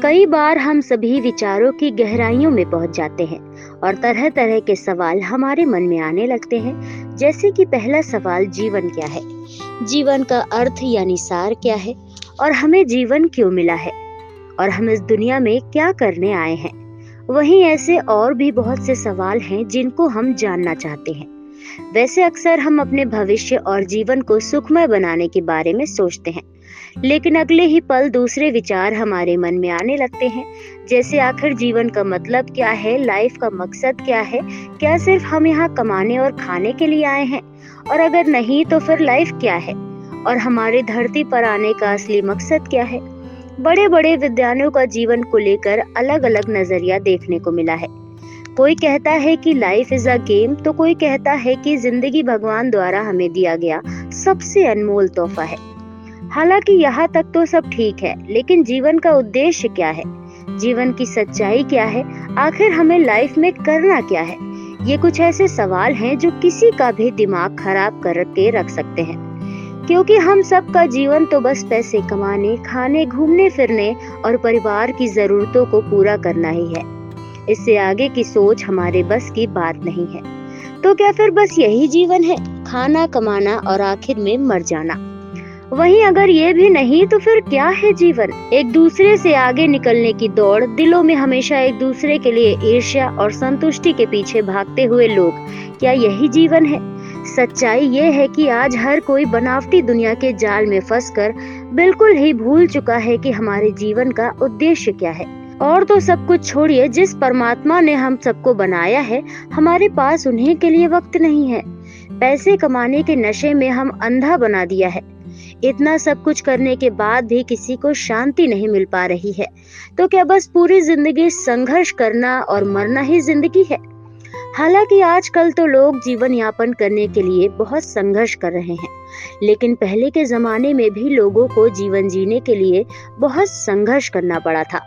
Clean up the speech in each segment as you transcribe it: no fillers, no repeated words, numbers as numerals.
कई बार हम सभी विचारों की गहराइयों में पहुंच जाते हैं और तरह तरह के सवाल हमारे मन में आने लगते हैं। जैसे कि पहला सवाल, जीवन क्या है? जीवन का अर्थ यानी सार क्या है? और हमें जीवन क्यों मिला है? और हम इस दुनिया में क्या करने आए हैं? वहीं ऐसे और भी बहुत से सवाल हैं जिनको हम जानना चाहते हैं। वैसे अक्सर हम अपने भविष्य और जीवन को सुखमय बनाने के बारे में सोचते हैं, लेकिन अगले ही पल दूसरे विचार हमारे मन में आने लगते हैं। जैसे आखिर जीवन का मतलब क्या है? लाइफ का मकसद क्या है? क्या सिर्फ हम यहाँ कमाने और खाने के लिए आए हैं? और अगर नहीं तो फिर लाइफ क्या है? और हमारे धरती पर आने का असली मकसद क्या है? बड़े बड़े विद्वानों का जीवन को लेकर अलग अलग नजरिया देखने को मिला है। कोई कहता है कि लाइफ इज अ गेम, तो कोई कहता है कि जिंदगी भगवान द्वारा हमें दिया गया सबसे अनमोल तोहफा है। हालांकि यहाँ तक तो सब ठीक है, लेकिन जीवन का उद्देश्य क्या है? जीवन की सच्चाई क्या है? आखिर हमें लाइफ में करना क्या है? ये कुछ ऐसे सवाल हैं जो किसी का भी दिमाग खराब करके रख सकते हैं, क्योंकि हम सब का जीवन तो बस पैसे कमाने, खाने, घूमने फिरने और परिवार की जरूरतों को पूरा करना ही है। इससे आगे की सोच हमारे बस की बात नहीं है। तो क्या फिर बस यही जीवन है? खाना, कमाना और आखिर में मर जाना? वहीं अगर ये भी नहीं तो फिर क्या है जीवन? एक दूसरे से आगे निकलने की दौड़, दिलों में हमेशा एक दूसरे के लिए ईर्ष्या और संतुष्टि के पीछे भागते हुए लोग, क्या यही जीवन है? सच्चाई ये है कि आज हर कोई बनावटी दुनिया के जाल में फंसकर बिल्कुल ही भूल चुका है कि हमारे जीवन का उद्देश्य क्या है। और तो सब कुछ छोड़िए, जिस परमात्मा ने हम सबको बनाया है, हमारे पास उन्हीं के लिए वक्त नहीं है। पैसे कमाने के नशे में हम अंधा बना दिया है। इतना सब कुछ करने के बाद भी किसी को शांति नहीं मिल पा रही है। तो क्या बस पूरी जिंदगी संघर्ष करना और मरना ही जिंदगी है? हालांकि आजकल तो लोग जीवन यापन करने के लिए बहुत संघर्ष कर रहे हैं, लेकिन पहले के जमाने में भी लोगों को जीवन जीने के लिए बहुत संघर्ष करना पड़ा था।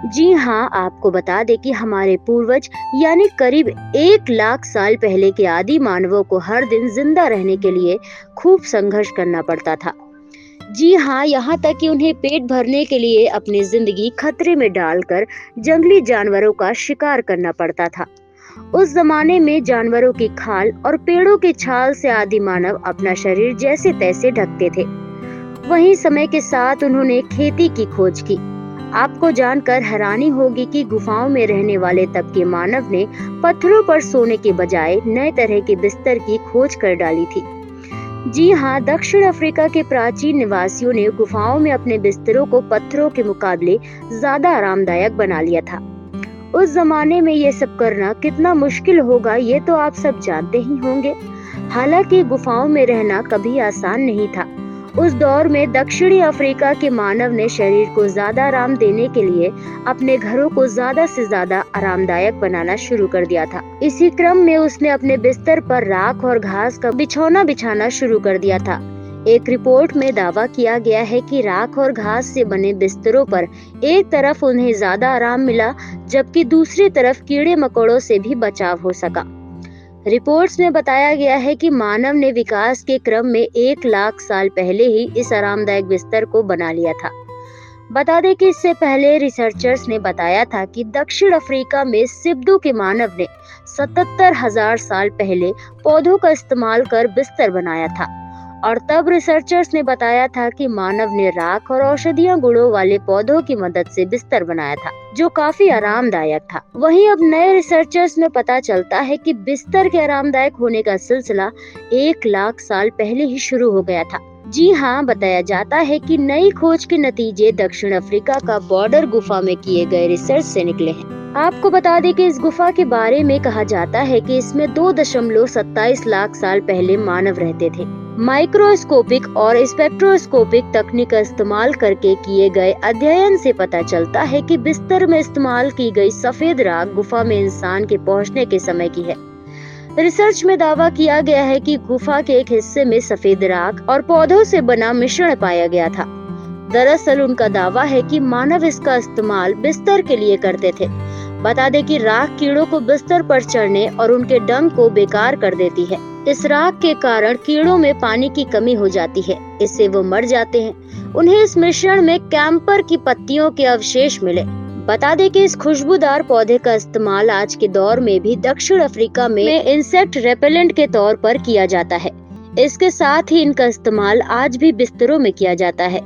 जी हाँ, आपको बता दें कि हमारे पूर्वज यानी करीब 1 लाख साल पहले के आदि मानवों को हर दिन जिंदा रहने के लिए खूब संघर्ष करना पड़ता था। जी हाँ, यहाँ तक कि उन्हें पेट भरने के लिए अपनी जिंदगी खतरे में डालकर जंगली जानवरों का शिकार करना पड़ता था। उस जमाने में जानवरों की खाल और पेड़ों की छाल से आदि मानव अपना शरीर जैसे तैसे ढकते थे। वहीं समय के साथ उन्होंने खेती की खोज की। आपको जानकर हैरानी होगी कि गुफाओं में रहने वाले तब के मानव ने पत्थरों पर सोने के बजाय नए तरह के बिस्तर की खोज कर डाली थी। जी हाँ, दक्षिण अफ्रीका के प्राचीन निवासियों ने गुफाओं में अपने बिस्तरों को पत्थरों के मुकाबले ज्यादा आरामदायक बना लिया था। उस जमाने में ये सब करना कितना मुश्किल होगा, ये तो आप सब जानते ही होंगे। हालांकि गुफाओं में रहना कभी आसान नहीं था। उस दौर में दक्षिणी अफ्रीका के मानव ने शरीर को ज्यादा आराम देने के लिए अपने घरों को ज्यादा से ज्यादा आरामदायक बनाना शुरू कर दिया था। इसी क्रम में उसने अपने बिस्तर पर राख और घास का बिछौना बिछाना शुरू कर दिया था। एक रिपोर्ट में दावा किया गया है कि राख और घास से बने बिस्तरों पर एक तरफ उन्हें ज्यादा आराम मिला, जबकि दूसरी तरफ कीड़े मकोड़ों से भी बचाव हो सका। रिपोर्ट्स में बताया गया है कि मानव ने विकास के क्रम में 1 लाख साल पहले ही इस आरामदायक बिस्तर को बना लिया था। बता दें कि इससे पहले रिसर्चर्स ने बताया था कि दक्षिण अफ्रीका में सिब्दू के मानव ने 77,000 साल पहले पौधों का इस्तेमाल कर बिस्तर बनाया था। और तब रिसर्चर्स ने बताया था कि मानव ने राख और औषधीय गुणों वाले पौधों की मदद से बिस्तर बनाया था, जो काफी आरामदायक था। वहीं अब नए रिसर्चर्स में पता चलता है कि बिस्तर के आरामदायक होने का सिलसिला 1 लाख साल पहले ही शुरू हो गया था। जी हाँ, बताया जाता है कि नई खोज के नतीजे दक्षिण अफ्रीका का बॉर्डर गुफा में किए गए रिसर्च से निकले हैं। आपको बता दें कि इस गुफा के बारे में कहा जाता है कि इसमें 2.27 लाख साल पहले मानव रहते थे। माइक्रोस्कोपिक और स्पेक्ट्रोस्कोपिक तकनीक का इस्तेमाल करके किए गए अध्ययन से पता चलता है कि बिस्तर में इस्तेमाल की गई सफेद राख गुफा में इंसान के पहुंचने के समय की है। रिसर्च में दावा किया गया है कि गुफा के एक हिस्से में सफेद राख और पौधों से बना मिश्रण पाया गया था। दरअसल उनका दावा है कि मानव इसका इस्तेमाल बिस्तर के लिए करते थे। बता दें कि राख कीड़ों को बिस्तर पर चढ़ने और उनके डंक को बेकार कर देती है। इस राख के कारण कीड़ों में पानी की कमी हो जाती है, इससे वो मर जाते हैं। उन्हें इस मिश्रण में कैंपर की पत्तियों के अवशेष मिले। बता दें कि इस खुशबूदार पौधे का इस्तेमाल आज के दौर में भी दक्षिण अफ्रीका में इंसेक्ट रेपेलेंट के तौर पर किया जाता है। इसके साथ ही इनका इस्तेमाल आज भी बिस्तरों में किया जाता है।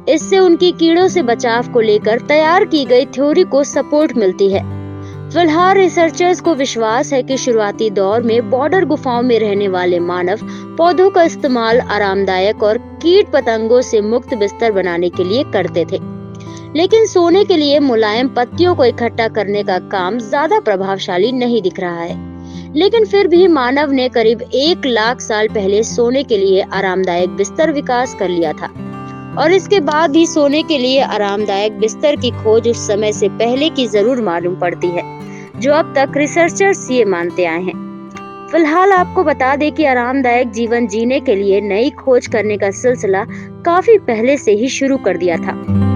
इससे उनकी कीड़ों से बचाव को लेकर तैयार की गई थ्योरी को सपोर्ट मिलती है। फिलहाल रिसर्चर्स को विश्वास है कि शुरुआती दौर में बॉर्डर गुफाओं में रहने वाले मानव पौधों का इस्तेमाल आरामदायक और कीट पतंगों से मुक्त बिस्तर बनाने के लिए करते थे, लेकिन सोने के लिए मुलायम पत्तियों को इकट्ठा करने का काम ज्यादा प्रभावशाली नहीं दिख रहा है। लेकिन फिर भी मानव ने करीब 1 लाख साल पहले सोने के लिए आरामदायक बिस्तर विकास कर लिया था, और इसके बाद भी सोने के लिए आरामदायक बिस्तर की खोज उस समय से पहले की जरूर मालूम पड़ती है, जो अब तक रिसर्चर्स ये मानते आए हैं। फिलहाल आपको बता दें कि आरामदायक जीवन जीने के लिए नई खोज करने का सिलसिला काफी पहले से ही शुरू कर दिया था।